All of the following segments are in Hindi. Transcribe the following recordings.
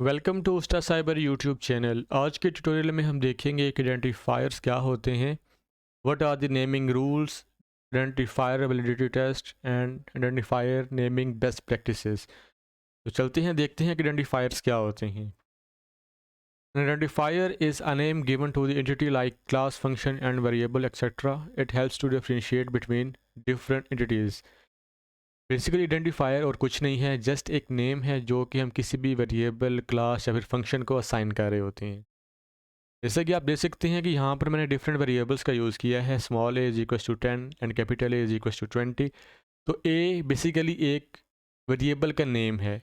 वेलकम टू उस्ता साइबर यूट्यूब चैनल। आज के ट्यूटोरियल में हम देखेंगे कि आइडेंटिफायर्स क्या होते हैं, what are the naming rules, identifier ability test and identifier naming best practices. तो चलते हैं, देखते हैं कि आइडेंटिफायर्स क्या होते हैं। Identifier is a name given to the entity like class, function and variable etcetera. It helps to differentiate between different entities. Basically identifier और कुछ नहीं है, जस्ट एक नेम है जो कि हम किसी भी वेरिएबल, क्लास या फिर फंक्शन को असाइन कर रहे होते हैं। जैसा कि आप देख सकते हैं कि यहाँ पर मैंने डिफरेंट वेरिएबल्स का यूज़ किया है। Small A is equal to 10 and capital A is equal to 20। तो ए बेसिकली एक वेरिएबल का नेम है।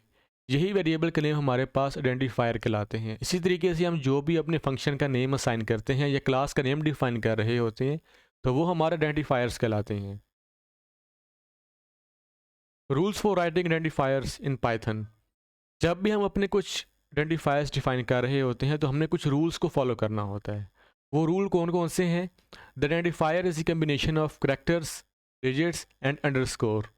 यही वेरिएबल का नेम हमारे पास आइडेंटिफायर कहलाते हैं। इसी तरीके से हम जो भी अपने फंक्शन का नेम असाइन करते हैं या क्लास का नेम डिफाइन कर रहे होते हैं तो वो हमारे आइडेंटिफायर्स कहलाते हैं। Rules for writing identifiers in Python. जब भी हम अपने कुछ आइडेंटिफायर्स डिफाइन कर रहे होते हैं तो हमने कुछ रूल्स को फॉलो करना होता है। वो रूल कौन कौन से हैं? The identifier is the combination of characters, digits and underscore.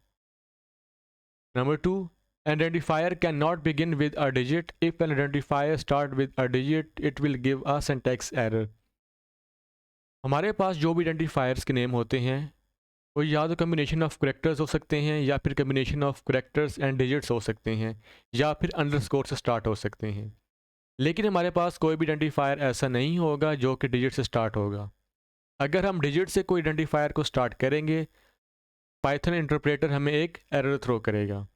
Number 2, identifier cannot begin with a digit. If an identifier start with a digit, it will give a syntax error. हमारे पास जो भी आइडेंटिफायर्स के नेम होते हैं वो या तो कम्बिनेशन ऑफ करैक्टर्स हो सकते हैं, या फिर combination of characters and digits हो सकते हैं, या फिर अंडरस्कोर से स्टार्ट हो सकते हैं। लेकिन हमारे पास कोई भी आइडेंटिफायर ऐसा नहीं होगा जो कि डिजिट से स्टार्ट होगा। अगर हम डिजिट से कोई आइडेंटिफायर को स्टार्ट करेंगे, पाइथन इंटरप्रेटर हमें एक एरर थ्रो करेगा।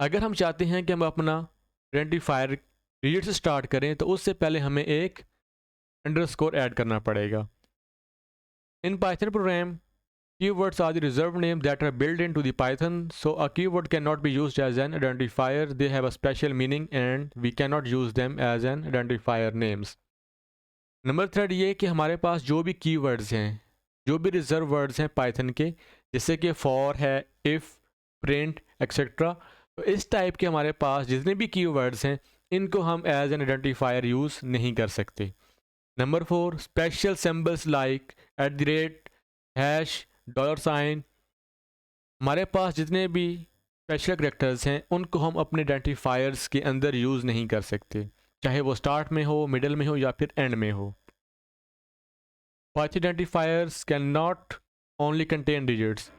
अगर हम चाहते हैं कि हम अपना आइडेंटिफायर डिजिट से स्टार्ट करें तो उससे पहले हमें एक अंडरस्कोर ऐड करना पड़ेगा। In Python programme, keywords are the reserved names that are built into the Python, so a keyword cannot be used as an identifier. They have a special meaning and we cannot use them as an identifier names. Number third ये कि हमारे पास जो भी कीवर्ड्स हैं, जो भी रिजर्व वर्ड्स हैं पाइथन के, जैसे कि फॉर है, इफ़, प्रिंट एक्सेट्रा, तो इस टाइप के हमारे पास जितने भी कीवर्ड्स हैं इनको हम एज एन आइडेंटिफायर यूज़ नहीं कर सकते। Number 4, special symbols like @ hash, $, हमारे पास जितने भी स्पेशल करैक्टर्स हैं उनको हम अपने आइडेंटिफायर्स के अंदर यूज़ नहीं कर सकते, चाहे वो स्टार्ट में हो, मिडल में हो या फिर एंड में हो। Python identifiers can not only contain digits.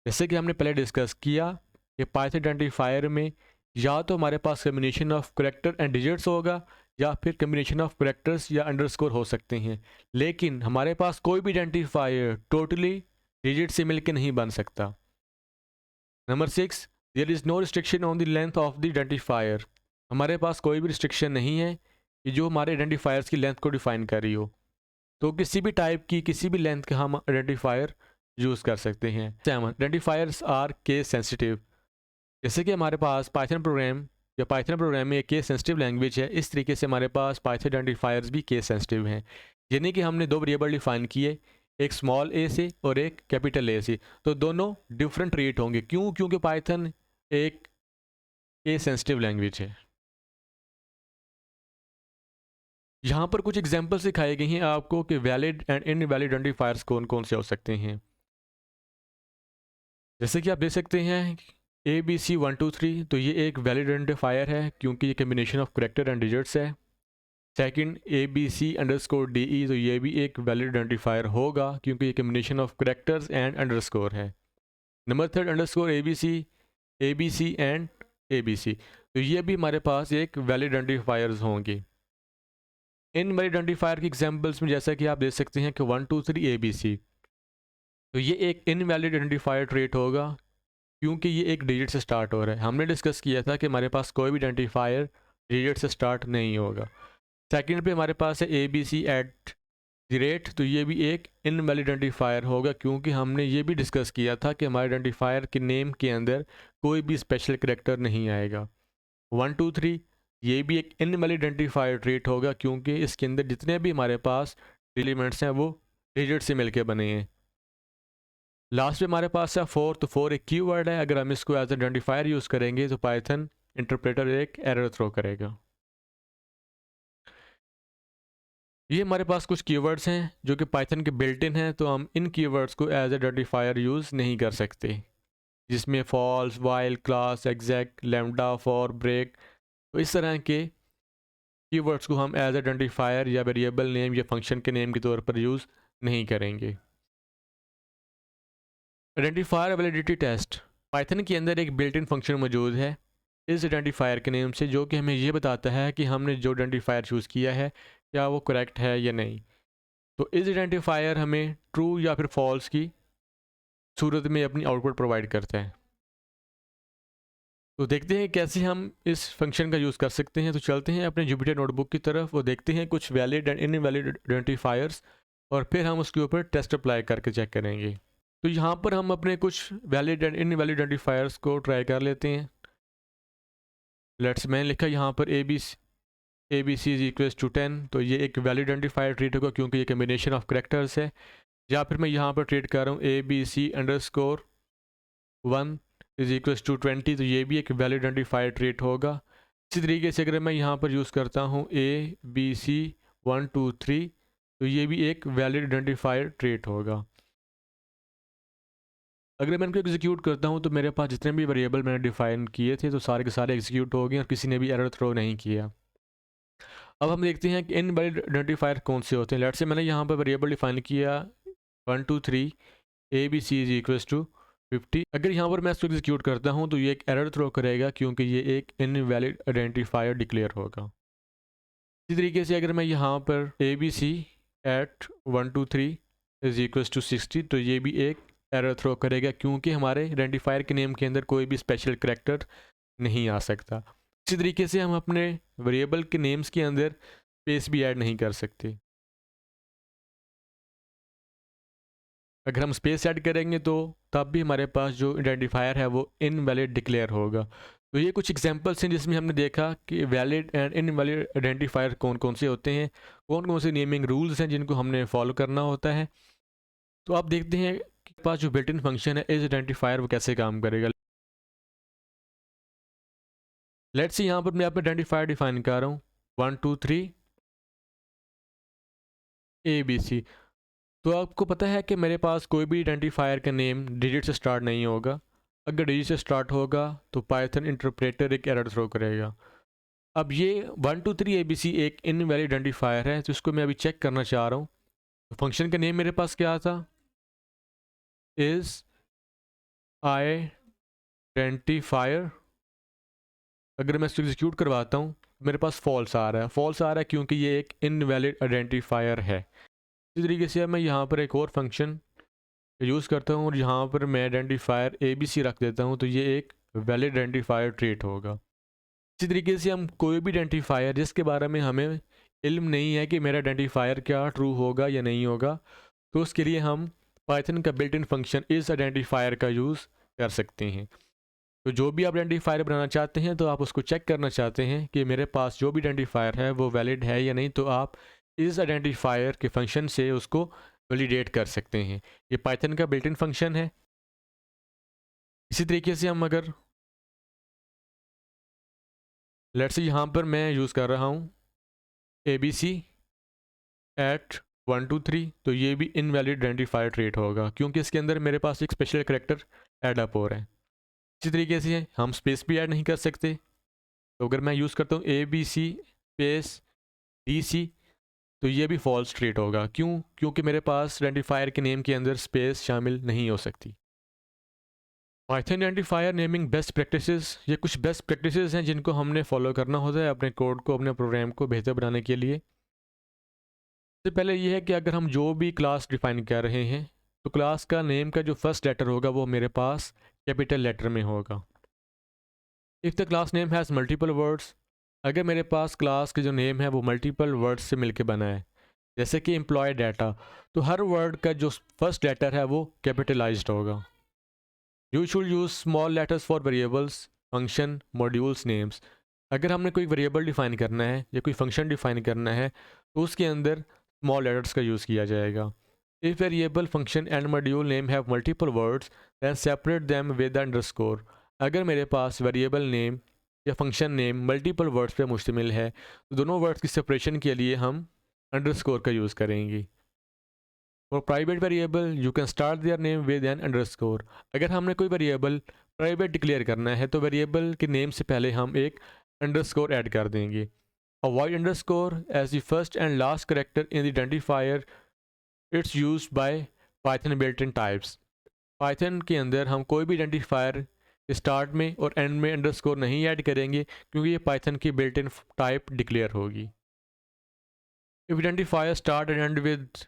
जैसे कि हमने पहले डिस्कस किया कि पाइथन आइडेंटिफायर में या तो हमारे पास combination of character and digits होगा, या फिर कम्बिनेशन ऑफ करैक्टर्स या अंडरस्कोर हो सकते हैं। लेकिन हमारे पास कोई भी आइडेंटिफायर टोटली डिजिट से मिलकर नहीं बन सकता। Number 6, there is no restriction on the length of the identifier. हमारे पास कोई भी रिस्ट्रिक्शन नहीं है कि जो हमारे आइडेंटिफायर्स की लेंथ को डिफाइन कर रही हो। तो किसी भी टाइप की, किसी भी लेंथ का हम आइडेंटिफायर यूज़ कर सकते हैं। 7, आइडेंटिफायर्स आर केस सेंसिटिव। जैसे कि हमारे पास पाइथन प्रोग्राम या पाइथन प्रोग्राम में एक केस सेंसिटिव लैंग्वेज है, इस तरीके से हमारे पास पाइथन आइडेंटिफायर्स भी केस सेंसिटिव हैं। यानी कि हमने दो वेरिएबल डिफाइन किए, एक स्मॉल ए से और एक कैपिटल ए से, तो दोनों डिफरेंट ट्रीट होंगे। क्यों? क्योंकि पाइथन एक केस सेंसिटिव लैंग्वेज है। यहाँ पर कुछ एग्जांपल्स दिखाई गई हैं आपको कि वैलिड एंड इनवैलिड आइडेंटिफायर्स कौन कौन से हो सकते हैं। जैसे कि आप देख सकते हैं ABC123, तो ये एक वैलिड आइडेंटिफायर है क्योंकि ये combination of character and digits है। सेकंड ABC_DE, तो ये भी एक वैलिड आइडेंटिफायर होगा क्योंकि ये combination of characters and underscore है। Number third underscore ABC and ABC, तो ये भी हमारे पास एक वैलिड आइडेंटिफायर्स होंगे। इन वैलिड आइडेंटिफायर की एग्जांपल्स में जैसा कि आप देख सकते हैं कि 1 2 3 ABC, तो ये एक इनवैलिड आइडेंटिफायर ट्रेट होगा क्योंकि ये एक डिजिट से स्टार्ट हो रहा है। हमने डिस्कस किया था कि हमारे पास कोई भी आइडेंटिफायर डिजिट से स्टार्ट नहीं होगा। सेकंड पे हमारे पास है ABC@, तो ये भी एक इनवैलिड आइडेंटिफायर होगा क्योंकि हमने ये भी डिस्कस किया था कि हमारे आइडेंटिफायर के नेम के अंदर कोई भी स्पेशल करैक्टर नहीं आएगा। 1 2 3, ये भी एक इनवैलिड आइडेंटिफायर ट्रेट होगा क्योंकि इसके अंदर जितने भी हमारे पास एलिमेंट्स हैं वो डिजिट से मिलके बने हैं। लास्ट में हमारे पास है 4, तो 4 एक कीवर्ड है। अगर हम इसको एज आइडेंटिफायर यूज़ करेंगे तो पाइथन इंटरप्रेटर एक एरर थ्रो करेगा। ये हमारे पास कुछ कीवर्ड्स हैं जो कि पाइथन के बिल्ट इन हैं, तो हम इन कीवर्ड्स को एज आइडेंटिफायर यूज़ नहीं कर सकते, जिसमें false, while, class, exact, lambda, for, break, तो इस तरह के कीवर्ड्स को हम एज आइडेंटिफायर या वेरिएबल नेम या फंक्शन के नेम के तौर पर यूज़ नहीं करेंगे। आइडेंटिफायर वैलिडिटी टेस्ट, पाइथन के अंदर एक बिल्ट इन फंक्शन मौजूद है इस आइडेंटिफायर के नेम से, जो कि हमें ये बताता है कि हमने जो आइडेंटिफायर चूज़ किया है क्या वो करेक्ट है या नहीं। तो इस आइडेंटिफायर हमें ट्रू या फिर फॉल्स की सूरत में अपनी आउटपुट प्रोवाइड करता है। तो देखते हैं कैसे हम इस फंक्शन का यूज़ कर सकते हैं। तो चलते हैं अपने जुपिटर नोटबुक की तरफ और देखते हैं कुछ वैलिड एंड इनवैलिड आइडेंटिफायर्स, और फिर हम उसके ऊपर टेस्ट अप्लाई करके चेक करेंगे। तो यहाँ पर हम अपने कुछ वैलिड एंड इनवैलिड आइडेंटिफायर्स को ट्राई कर लेते हैं। लेट्स, मैंने लिखा यहाँ पर A B C is equals to 10, तो ये एक वैलिड आइडेंटिफायर ट्रीट होगा क्योंकि ये कम्बिनेशन ऑफ करेक्टर्स है। या फिर मैं यहाँ पर ट्रीट कर रहा हूँ ABC_1 इज इक्वल्स टू 20, तो ये भी एक वैलिड आइडेंटिफायर ट्रीट होगा। इसी तरीके से अगर मैं यहाँ पर यूज़ करता हूँ ABC1 2 3, तो ये भी एक वैलिड आइडेंटिफायर ट्रीट होगा। अगर मैं इनको एग्जीक्यूट करता हूँ तो मेरे पास जितने भी वेरिएबल मैंने डिफाइन किए थे तो सारे के सारे एग्जीक्यूट हो गए और किसी ने भी एरर थ्रो नहीं किया। अब हम देखते हैं कि इनवैलिड आइडेंटिफायर कौन से होते हैं। लेट्स से मैंने यहाँ पर वेरिएबल डिफाइन किया 1 2 3 ABC इज इक्वल्स टू 50। अगर यहाँ पर मैं इसको एग्जीक्यूट करता हूँ तो ये एक एरर थ्रो करेगा क्योंकि ये एक इनवैलिड आइडेंटिफायर डिक्लेयर होगा। इसी तरीके से अगर मैं यहाँ पर ABC@1 2 3 इज इक्वल्स टू 60, तो ये भी एक एरर थ्रो करेगा क्योंकि हमारे आइडेंटिफायर के नेम के अंदर कोई भी स्पेशल करैक्टर नहीं आ सकता। इसी तरीके से हम अपने वेरिएबल के नेम्स के अंदर स्पेस भी ऐड नहीं कर सकते। अगर हम स्पेस ऐड करेंगे तो तब भी हमारे पास जो आइडेंटिफायर है वो इनवैलिड डिक्लेयर होगा। तो ये कुछ एग्जांपल्स हैं जिसमें हमने देखा कि वैलिड एंड इनवैलिड आइडेंटिफायर कौन कौन से होते हैं, कौन कौन से नेमिंग रूल्स हैं जिनको हमने फॉलो करना होता है। तो आप देखते हैं कि पास जो बिल्ट इन फंक्शन है इस आइडेंटिफायर वो कैसे काम करेगा। लेट्स सी यहाँ पर मैं अपना आइडेंटिफायर डिफाइन कर रहा हूँ 1 2 3 ABC। तो आपको पता है कि मेरे पास कोई भी आइडेंटिफायर का नेम डिजिट से स्टार्ट नहीं होगा। अगर डिजिट से स्टार्ट होगा तो पाइथन इंटरप्रेटर एक एरर थ्रो करेगा। अब ये 1 2 3 ABC एक इनवैलिड आइडेंटिफायर है, तो इसको मैं अभी चेक करना चाह रहा हूँ। तो फंक्शन का नेम मेरे पास क्या था, इज आइडेंटिफायर। अगर मैं इसको एग्जीक्यूट करवाता हूँ मेरे पास फॉल्स आ रहा है। फॉल्स आ रहा है क्योंकि ये एक इनवैलिड आइडेंटिफायर है। इसी तरीके से मैं यहाँ पर एक और फंक्शन यूज़ करता हूँ और यहाँ पर मैं आइडेंटिफायर ABC रख देता हूँ, तो ये एक वैलिड आइडेंटिफायर ट्रीट होगा। इसी तरीके से हम कोई भी आइडेंटिफायर जिसके बारे में हमें इल्म नहीं है कि मेरा आइडेंटिफायर क्या ट्रू होगा या नहीं होगा, तो उसके लिए हम पाइथन का बिल्ट इन फंक्शन इस आइडेंटिफायर का यूज़ कर सकते हैं। तो जो भी आप आइडेंटिफायर बनाना चाहते हैं तो आप उसको चेक करना चाहते हैं कि मेरे पास जो भी आइडेंटिफायर है वो वैलिड है या नहीं, तो आप इस आइडेंटिफायर के फंक्शन से उसको वैलिडेट कर सकते हैं। ये पाइथन का बिल्ट इन फंक्शन है। इसी तरीके से हम अगर लेट्स यहाँ पर मैं यूज़ कर रहा हूँ ABC@1 2 3, तो ये भी इनवैलिड आइडेंटिफायर ट्रीट होगा क्योंकि इसके अंदर मेरे पास एक स्पेशल करैक्टर ऐड अप हो रहा है। इसी तरीके से हम स्पेस भी ऐड नहीं कर सकते। तो अगर मैं यूज़ करता हूँ ABC स्पेस DC, तो ये भी फॉल्स ट्रीट होगा। क्यों? क्योंकि मेरे पास आइडेंटिफायर के नेम के अंदर स्पेस शामिल नहीं हो सकती। Python identifier naming best practices, ये कुछ बेस्ट प्रैक्टिसेस हैं जिनको हमने फॉलो करना होता है अपने कोड को, अपने प्रोग्राम को बेहतर बनाने के लिए। सबसे पहले ये है कि अगर हम जो भी क्लास डिफाइन कर रहे हैं तो क्लास का नेम का जो फर्स्ट लेटर होगा वो मेरे पास कैपिटल लेटर में होगा। If the class name has multiple words, अगर मेरे पास क्लास के जो नेम है वो मल्टीपल वर्ड्स से मिलके बना है, जैसे कि एम्प्लॉय डाटा, तो हर वर्ड का जो फर्स्ट लेटर है वो कैपिटलाइज्ड होगा। You should use small letters for variables function modules names. अगर हमने कोई वेरिएबल डिफाइन करना है या कोई फंक्शन डिफाइन करना है तो उसके अंदर स्मॉल लेटर्स का यूज़ किया जाएगा। If variable function and module name have multiple words then separate them with underscore. अगर मेरे पास वेरिएबल नेम या फंक्शन नेम मल्टीपल वर्ड्स पे मुश्तमिल है तो दोनों वर्ड्स की सेपरेशन के लिए हम अंडरस्कोर का यूज़ करेंगे। और private variable you can start their name with an underscore. अगर हमने कोई वेरिएबल प्राइवेट डिक्लेयर करना है तो वेरिएबल के नेम से पहले हम एक अंडरस्कोर ऐड कर देंगे। Avoid underscore as the first and last character in the identifier, it's used by Python built in types. Python के अंदर हम कोई भी आइडेंटिफायर स्टार्ट में और एंड में अंडरस्कोर नहीं ऐड करेंगे, क्योंकि ये पाइथन की बिल्ट इन टाइप डिक्लेयर होगी। If identifier start and end with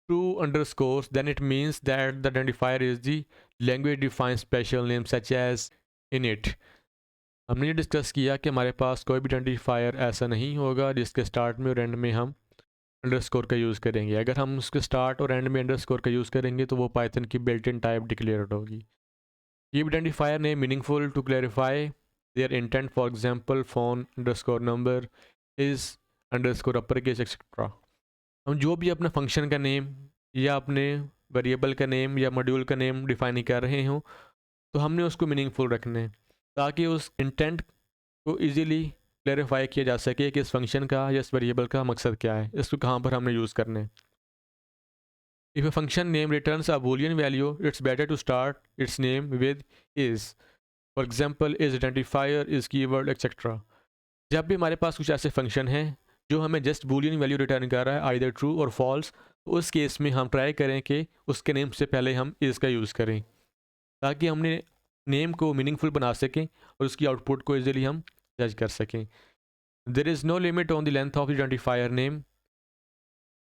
true underscores, then it means that the identifier is the language defined special name such as init। हमने ये डिस्कस किया कि हमारे पास कोई भी आइडेंटिफायर ऐसा नहीं होगा जिसके स्टार्ट में और एंड में हम अंडरस्कोर का यूज़ करेंगे। अगर हम उसके स्टार्ट और एंड में अंडरस्कोर का यूज़ करेंगे तो वो पाइथन की बिल्ट इन टाइप डिक्लेयर्ड होगी। Keep identifier name meaningful to clarify their intent. For example, phone underscore number is underscore uppercase etc। हम जो भी अपना फंक्शन का नेम या अपने वेरिएबल का नेम या मॉड्यूल का नेम डिफाइन कर रहे हों तो हमने उसको मीनिंगफुल रखना है, ताकि उस इंटेंट को इजीली क्लैरिफाई किया जा सके कि इस फंक्शन का या इस वेरिएबल का मकसद क्या है, इसको कहाँ पर हमने यूज़ करना है। If a function name returns a boolean value, it's better to start its name with is। For example, is identifier, is keyword etc। जब भी हमारे पास कुछ ऐसे फंक्शन हैं जो हमें जस्ट बूलियन वैल्यू रिटर्न कर रहा है, आइदर ट्रू और फॉल्स, तो उस केस में हम ट्राई करें कि उसके नेम से पहले हम इस का यूज़ करें, ताकि हमने नेम को मीनिंगफुल बना सकें और उसकी आउटपुट को इजीली हम जज कर सकें। There is no limit on the length of the identifier name,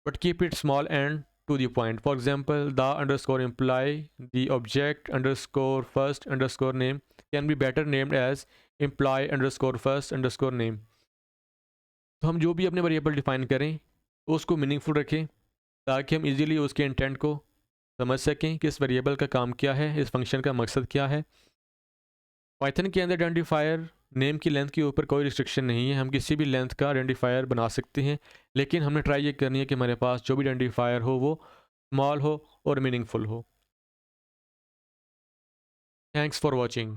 but keep it small and to the point। For example, the underscore imply the object underscore first underscore name can be better named as imply underscore first underscore name। तो हम जो भी अपने वेरिएबल डिफाइन करें तो उसको मीनिंगफुल रखें, ताकि हम इजीली उसके इंटेंट को समझ सकें कि इस वेरिएबल का काम क्या है, इस फंक्शन का मकसद क्या है। पाइथन के अंदर आइडेंटिफायर नेम की लेंथ के ऊपर कोई रिस्ट्रिक्शन नहीं है, हम किसी भी लेंथ का आइडेंटिफायर बना सकते हैं, लेकिन हमने ट्राई ये करनी है कि हमारे पास जो भी आइडेंटिफायर हो वो स्मॉल हो और मीनिंगफुल हो। Thanks for watching.